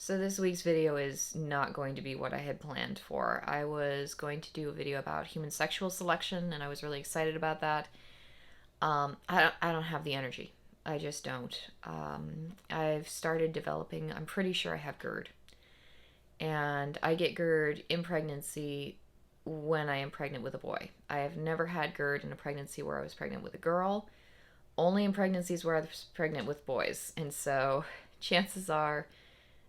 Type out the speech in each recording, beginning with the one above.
So this week's video is not going to be what I had planned for. I was going to do a video about human sexual selection, and I was really excited about that. I don't have the energy. I just don't. I've started developing. I'm pretty sure I have GERD, and I get GERD in pregnancy when I am pregnant with a boy. I have never had GERD in a pregnancy where I was pregnant with a girl. Only in pregnancies where I was pregnant with boys, and so chances are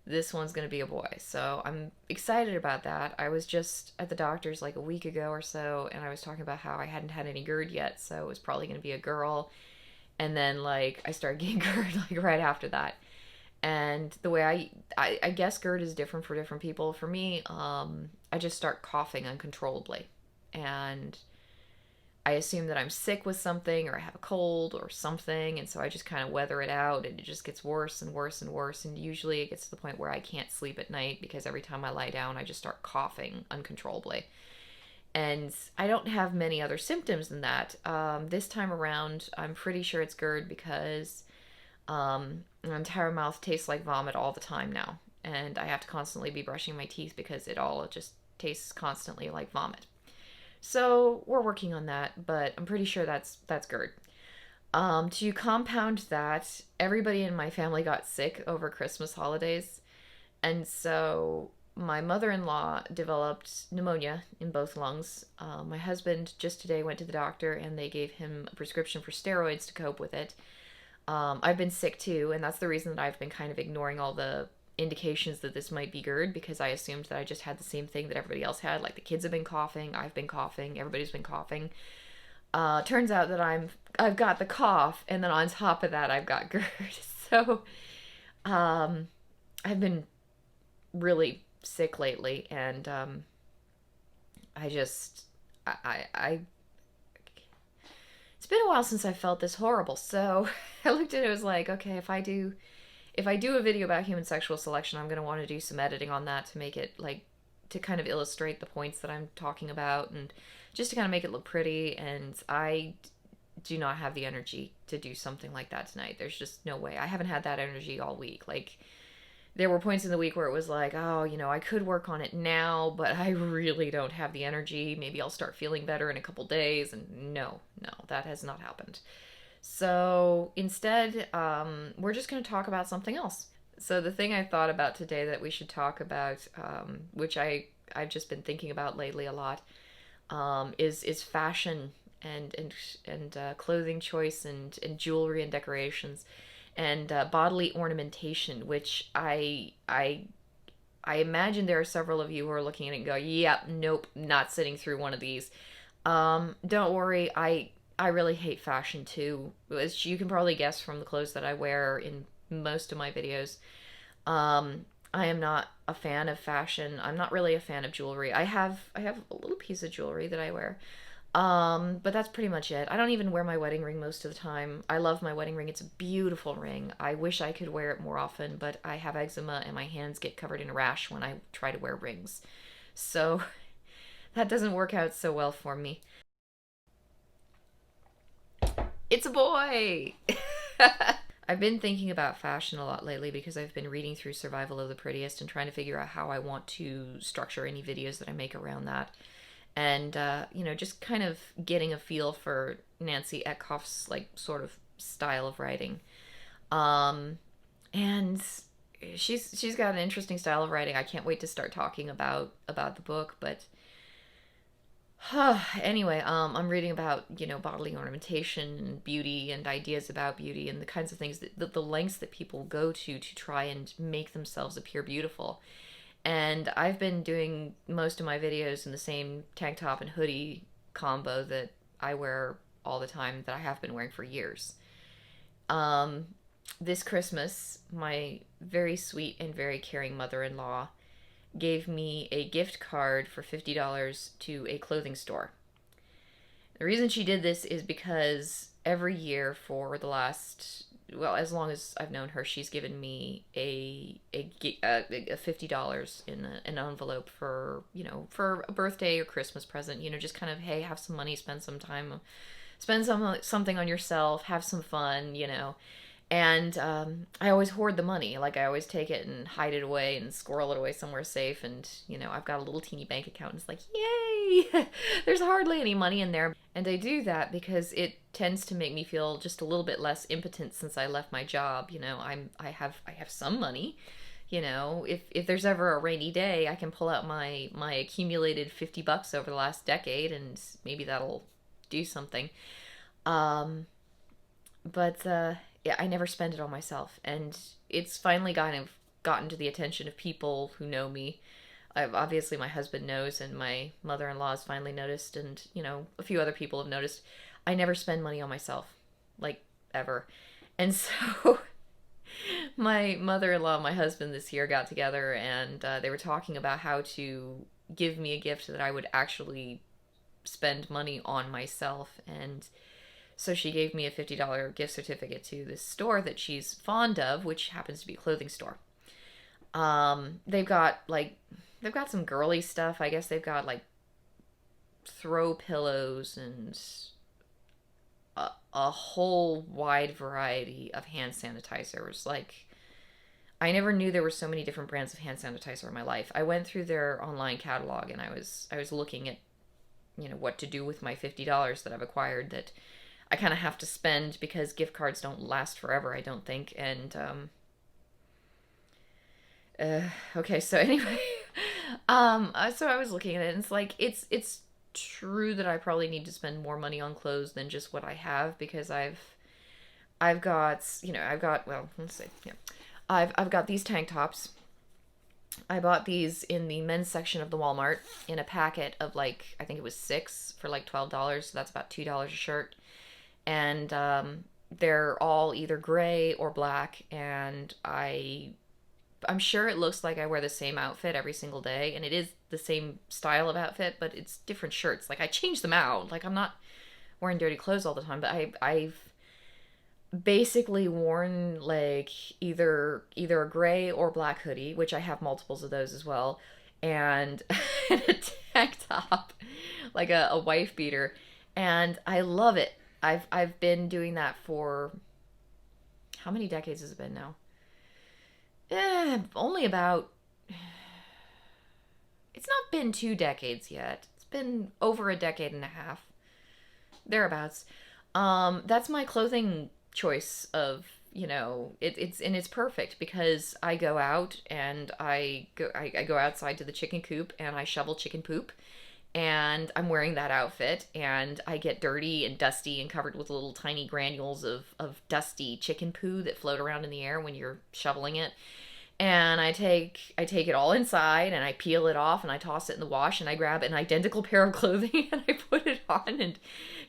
this one's going to be a boy. So I'm excited about that. I was just at the doctor's like a week ago or so, and I was talking about how I hadn't had any GERD yet, so it was probably going to be a girl. And then like I started getting GERD like right after that. And the way I guess GERD is different for different people. For me, I just start coughing uncontrollably, and I assume that I'm sick with something or I have a cold or something, and so I just kind of weather it out, and it just gets worse and worse and worse, and usually it gets to the point where I can't sleep at night because every time I lie down I just start coughing uncontrollably. And I don't have many other symptoms than that. This time around, I'm pretty sure it's GERD because my entire mouth tastes like vomit all the time now, and I have to constantly be brushing my teeth because it all just tastes constantly like vomit. So we're working on that, but I'm pretty sure that's GERD. To compound that, everybody in my family got sick over Christmas holidays, and so my mother-in-law developed pneumonia in both lungs. My husband just today went to the doctor, and they gave him a prescription for steroids to cope with it. I've been sick too, and that's the reason that I've been kind of ignoring all the indications that this might be GERD, because I assumed that I just had the same thing that everybody else had. Like the kids have been coughing, I've been coughing, everybody's been coughing. Turns out that I've got the cough, and then on top of that I've got GERD. So um, I've been really sick lately, and I just I it's been a while since I felt this horrible. So I looked at it, was like, okay, if I do a video about human sexual selection, I'm going to want to do some editing on that to make it like to kind of illustrate the points that I'm talking about, and just to kind of make it look pretty. And I do not have the energy to do something like that tonight. There's just no way. I haven't had that energy all week. Like there were points in the week where it was like, oh, I could work on it now, but I really don't have the energy. Maybe I'll start feeling better in a couple days. And no, no, that has not happened. So instead, we're just going to talk about something else. So the thing I thought about today that we should talk about, which I've just been thinking about lately a lot, is fashion and clothing choice and jewelry and decorations and bodily ornamentation, which I imagine there are several of you who are looking at it and go, "Yep, yeah, nope, not sitting through one of these." Don't worry, I really hate fashion too. As you can probably guess from the clothes that I wear in most of my videos. I am not a fan of fashion. I'm not really a fan of jewelry. I have a little piece of jewelry that I wear. But that's pretty much it. I don't even wear my wedding ring most of the time. I love my wedding ring. It's a beautiful ring. I wish I could wear it more often, but I have eczema and my hands get covered in a rash when I try to wear rings. So that doesn't work out so well for me. It's a boy! I've been thinking about fashion a lot lately because I've been reading through Survival of the Prettiest and trying to figure out how I want to structure any videos that I make around that. And, just kind of getting a feel for Nancy Eckhoff's, like, sort of style of writing. Um, and she's got an interesting style of writing. I can't wait to start talking about the book, but anyway, I'm reading about, bodily ornamentation and beauty and ideas about beauty and the kinds of things the lengths that people go to try and make themselves appear beautiful. And I've been doing most of my videos in the same tank top and hoodie combo that I wear all the time, that I have been wearing for years. Um, this Christmas, my very sweet and very caring mother-in-law gave me a gift card for $50 to a clothing store. The reason she did this is because every year for the last, well, as long as I've known her, she's given me a $50 in an envelope for, for a birthday or Christmas present. Just kind of, hey, have some money, spend some time, spend something on yourself, have some fun. And I always hoard the money. Like I always take it and hide it away and squirrel it away somewhere safe. And I've got a little teeny bank account. And it's like, yay! There's hardly any money in there. And I do that because it tends to make me feel just a little bit less impotent since I left my job. I have some money. If there's ever a rainy day, I can pull out my accumulated $50 over the last decade, and maybe that'll do something. Um, but yeah, I never spend it on myself, and it's finally gotten to the attention of people who know me. Obviously, my husband knows, and my mother-in-law has finally noticed, and a few other people have noticed. I never spend money on myself, like ever, and so my mother-in-law and my husband this year got together, and they were talking about how to give me a gift that I would actually spend money on myself. And so she gave me a $50 gift certificate to this store that she's fond of, which happens to be a clothing store. They've got some girly stuff. I guess they've got like throw pillows and a whole wide variety of hand sanitizers. Like, I never knew there were so many different brands of hand sanitizer in my life. I went through their online catalog, and I was looking at what to do with my $50 that I've acquired that I kind of have to spend because gift cards don't last forever, I don't think. And okay, so anyway, so I was looking at it, and it's like it's true that I probably need to spend more money on clothes than just what I have, because I've got, well, let's see, yeah, I've got these tank tops. I bought these in the men's section of the Walmart in a packet of, like, I think it was six for like $12. So that's about $2 a shirt. And they're all either gray or black. And I'm sure it looks like I wear the same outfit every single day, and it is the same style of outfit, but it's different shirts. Like, I change them out. Like, I'm not wearing dirty clothes all the time, but I've basically worn like either a gray or black hoodie, which I have multiples of those as well, and a tank top, like a wife beater, and I love it. I've been doing that for how many decades has it been now? Only about. It's not been 2 decades yet. It's been over a decade and a half, thereabouts. That's my clothing choice of it's perfect because I go out and I go outside to the chicken coop and I shovel chicken poop, and I'm wearing that outfit, and I get dirty and dusty and covered with little tiny granules of dusty chicken poo that float around in the air when you're shoveling it. And I take it all inside, and I peel it off, and I toss it in the wash, and I grab an identical pair of clothing and I put it on and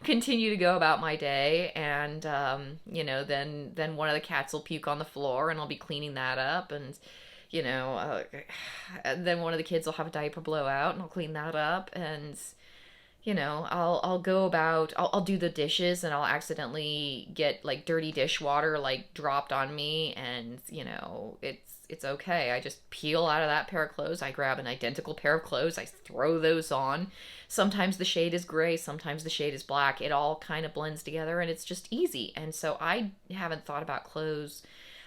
continue to go about my day. And then one of the cats will puke on the floor, and I'll be cleaning that up. And then one of the kids will have a diaper blowout, and I'll clean that up. And I'll go about, I'll do the dishes, and I'll accidentally get like dirty dishwater like dropped on me, and it's okay. I just peel out of that pair of clothes. I grab an identical pair of clothes. I throw those on. Sometimes the shade is gray, sometimes the shade is black. It all kind of blends together, and it's just easy. And so I haven't thought about clothes.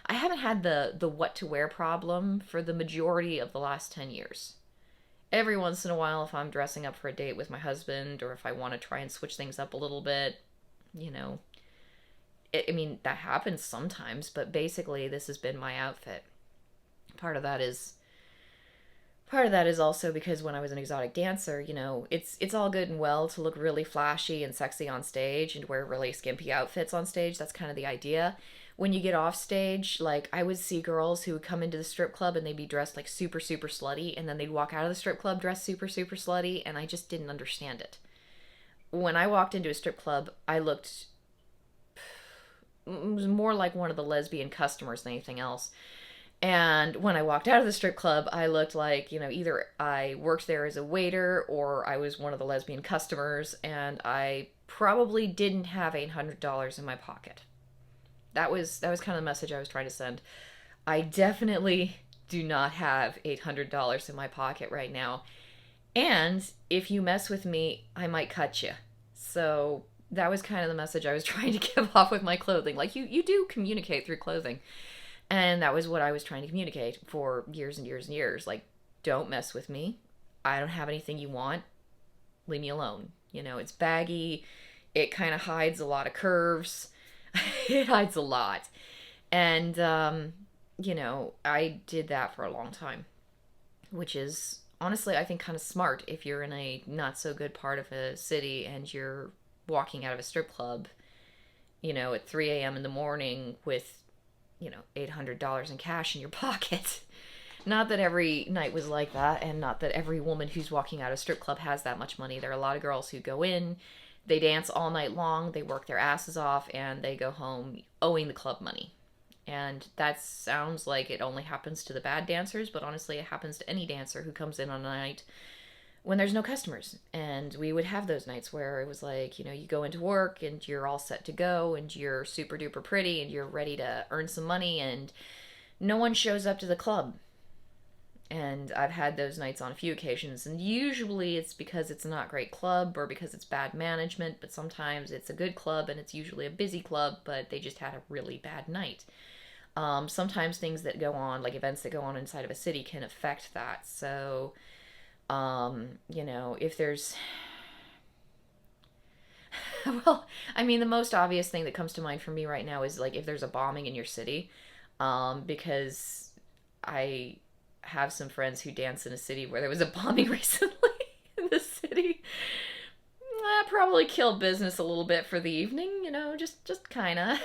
I haven't had the what to wear problem for the majority of the last 10 years. Every once in a while, if I'm dressing up for a date with my husband, or if I want to try and switch things up a little bit, you know, I mean, that happens sometimes, but basically this has been my outfit. Part of that is part of that is also because when I was an exotic dancer, it's all good and well to look really flashy and sexy on stage and wear really skimpy outfits on stage. That's kind of the idea. When you get off stage, like, I would see girls who would come into the strip club and they'd be dressed like super super slutty, and then they'd walk out of the strip club dressed super super slutty, and I just didn't understand it. When I walked into a strip club, I looked, it was more like one of the lesbian customers than anything else. And when I walked out of the strip club, I looked like, either I worked there as a waiter or I was one of the lesbian customers, and I probably didn't have $800 in my pocket. That was kind of the message I was trying to send. I definitely do not have $800 in my pocket right now. And if you mess with me, I might cut you. So That was kind of the message I was trying to give off with my clothing. Like, you do communicate through clothing. And that was what I was trying to communicate for years and years and years. Like, don't mess with me. I don't have anything you want. Leave me alone. It's baggy. It kind of hides a lot of curves. It hides a lot. And, I did that for a long time, which is honestly, I think, kind of smart if you're in a not so good part of a city and you're walking out of a strip club, at 3 a.m. in the morning with, $800 in cash in your pocket. Not that every night was like that, and not that every woman who's walking out of a strip club has that much money. There are a lot of girls who go in, they dance all night long, they work their asses off, and they go home owing the club money. And that sounds like it only happens to the bad dancers, but honestly, it happens to any dancer who comes in on a night when there's no customers. And we would have those nights where it was like, you go into work and you're all set to go and you're super duper pretty and you're ready to earn some money, and no one shows up to the club. And I've had those nights on a few occasions, and usually it's because it's not a great club or because it's bad management, but sometimes it's a good club and it's usually a busy club, but they just had a really bad night. Sometimes things that go on, like events that go on inside of a city, can affect that. So, if there's, well, I mean, the most obvious thing that comes to mind for me right now is like if there's a bombing in your city, because I have some friends who dance in a city where there was a bombing recently in the city. That probably killed business a little bit for the evening, just kind of.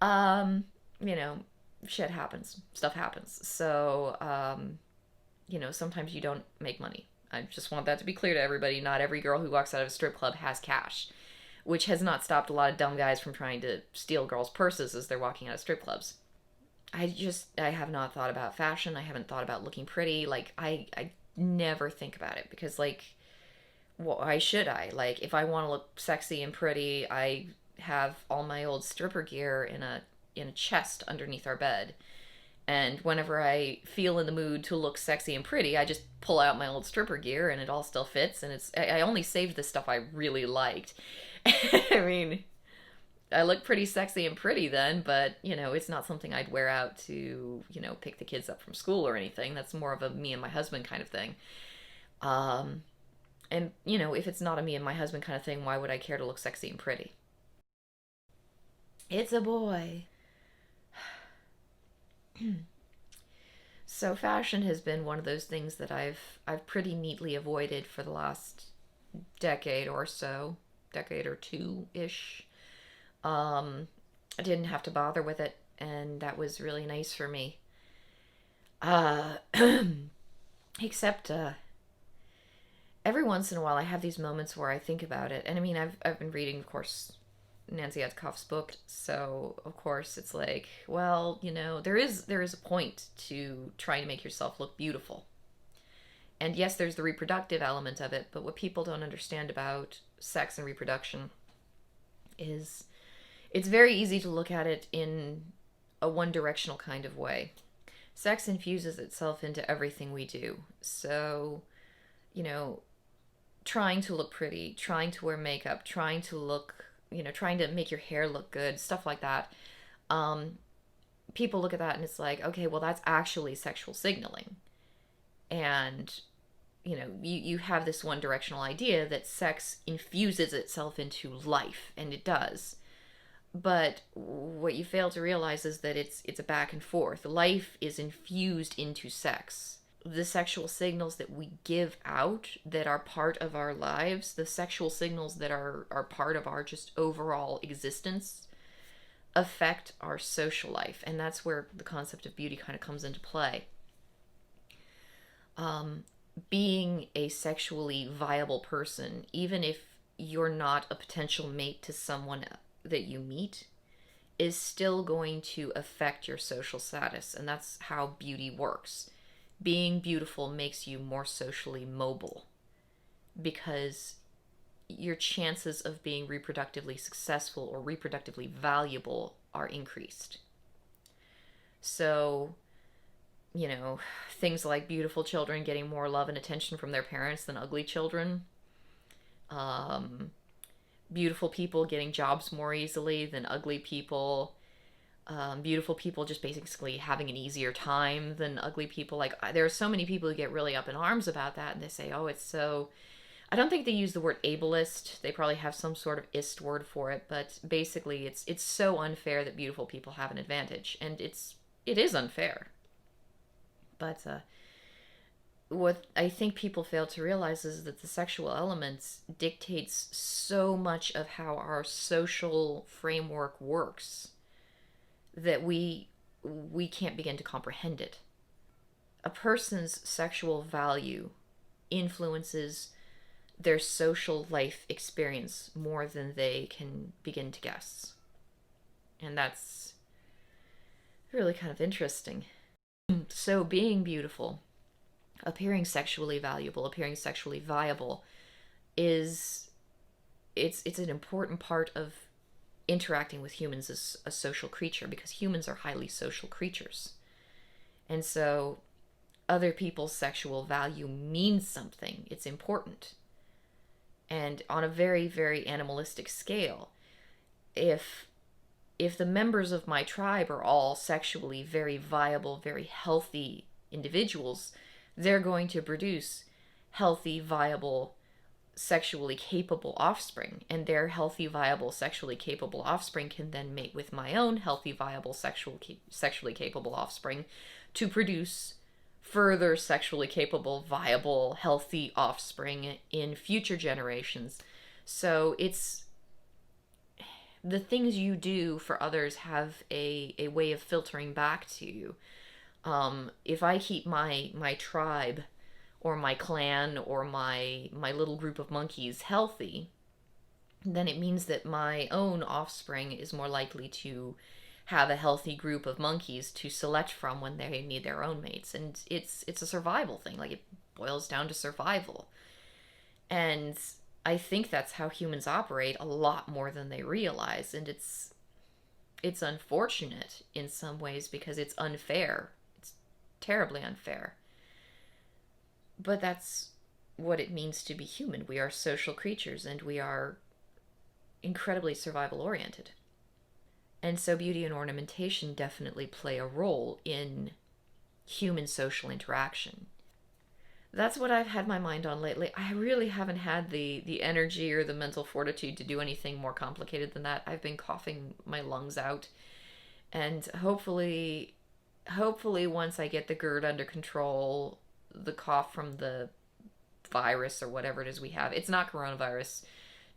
um, you know, Shit happens, stuff happens. So, sometimes you don't make money. I just want that to be clear to everybody. Not every girl who walks out of a strip club has cash, which has not stopped a lot of dumb guys from trying to steal girls' purses as they're walking out of strip clubs. I have not thought about fashion. I haven't thought about looking pretty. Like, I never think about it because, like, why should I? Like, if I want to look sexy and pretty, I have all my old stripper gear in a chest underneath our bed. And whenever I feel in the mood to look sexy and pretty, I just pull out my old stripper gear and it all still fits. And I only saved the stuff I really liked. I mean, I look pretty sexy and pretty then, but, it's not something I'd wear out to, pick the kids up from school or anything. That's more of a me and my husband kind of thing. And, if it's not a me and my husband kind of thing, why would I care to look sexy and pretty? It's a boy. So fashion has been one of those things that I've pretty neatly avoided for the last decade or so, decade or two ish. I didn't have to bother with it, and that was really nice for me. Uh, except every once in a while, I have these moments where I think about it, and I mean, I've been reading, of course, Nancy Adcoff's book, so of course it's like, well, there is a point to trying to make yourself look beautiful. And yes, there's the reproductive element of it, but what people don't understand about sex and reproduction is it's very easy to look at it in a one directional kind of way. Sex infuses itself into everything we do. So, you know, trying to look pretty, trying to wear makeup, trying to make your hair look good, stuff like that. Um, People look at that and it's like, okay, well, that's actually sexual signaling. And, you have this one directional idea that sex infuses itself into life, and it does. But what you fail to realize is that it's a back and forth. Life is infused into sex. The sexual signals that we give out that are part of our lives, the sexual signals that are part of our just overall existence, affect our social life. And that's where the concept of beauty kind of comes into play. Being a sexually viable person, even if you're not a potential mate to someone that you meet, is still going to affect your social status. And that's how beauty works. Being beautiful makes you more socially mobile because your chances of being reproductively successful or reproductively valuable are increased. So, things like beautiful children getting more love and attention from their parents than ugly children. Um, beautiful people getting jobs more easily than ugly people. Beautiful people just basically having an easier time than ugly people. Like, there are so many people who get really up in arms about that, and they say, oh, it's so. I don't think they use the word ableist. They probably have some sort of ist word for it, but basically, it's so unfair that beautiful people have an advantage, and it is unfair. But what I think people fail to realize is that the sexual element dictates so much of how our social framework works that we can't begin to comprehend it. A person's sexual value influences their social life experience more than they can begin to guess. And that's really kind of interesting. So, being beautiful, appearing sexually valuable, appearing sexually viable is it's an important part of interacting with humans as a social creature, because humans are highly social creatures. And so other people's sexual value means something. It's important. And on a very, very animalistic scale, if the members of my tribe are all sexually very viable, very healthy individuals, they're going to produce healthy, viable, sexually capable offspring, and their healthy, viable, sexually capable offspring can then mate with my own healthy, viable, sexually capable offspring to produce further sexually capable, viable, healthy offspring in future generations. So it's the things you do for others have a way of filtering back to you. If I keep my tribe or my clan or my little group of monkeys healthy, then it means that my own offspring is more likely to have a healthy group of monkeys to select from when they need their own mates. And it's a survival thing. Like, it boils down to survival. And I think that's how humans operate a lot more than they realize. And it's unfortunate in some ways because it's unfair. It's terribly unfair. But that's what it means to be human. We are social creatures, and we are incredibly survival oriented. And so beauty and ornamentation definitely play a role in human social interaction. That's what I've had my mind on lately. I really haven't had the energy or the mental fortitude to do anything more complicated than that. I've been coughing my lungs out, and hopefully once I get the GERD under control, the cough from the virus or whatever it is we have, it's not coronavirus.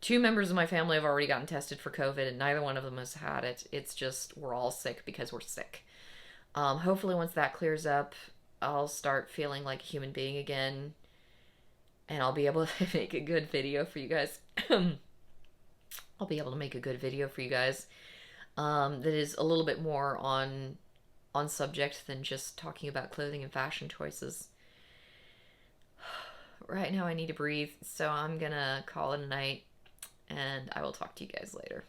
2 members of my family have already gotten tested for COVID, and neither one of them has had it. It's just we're all sick because we're sick. Hopefully once that clears up, I'll start feeling like a human being again, and I'll be able to make a good video for you guys. I'll be able to make a good video for you guys that is a little bit more on subject than just talking about clothing and fashion choices. Right now I need to breathe, so I'm gonna call it a night, and I will talk to you guys later.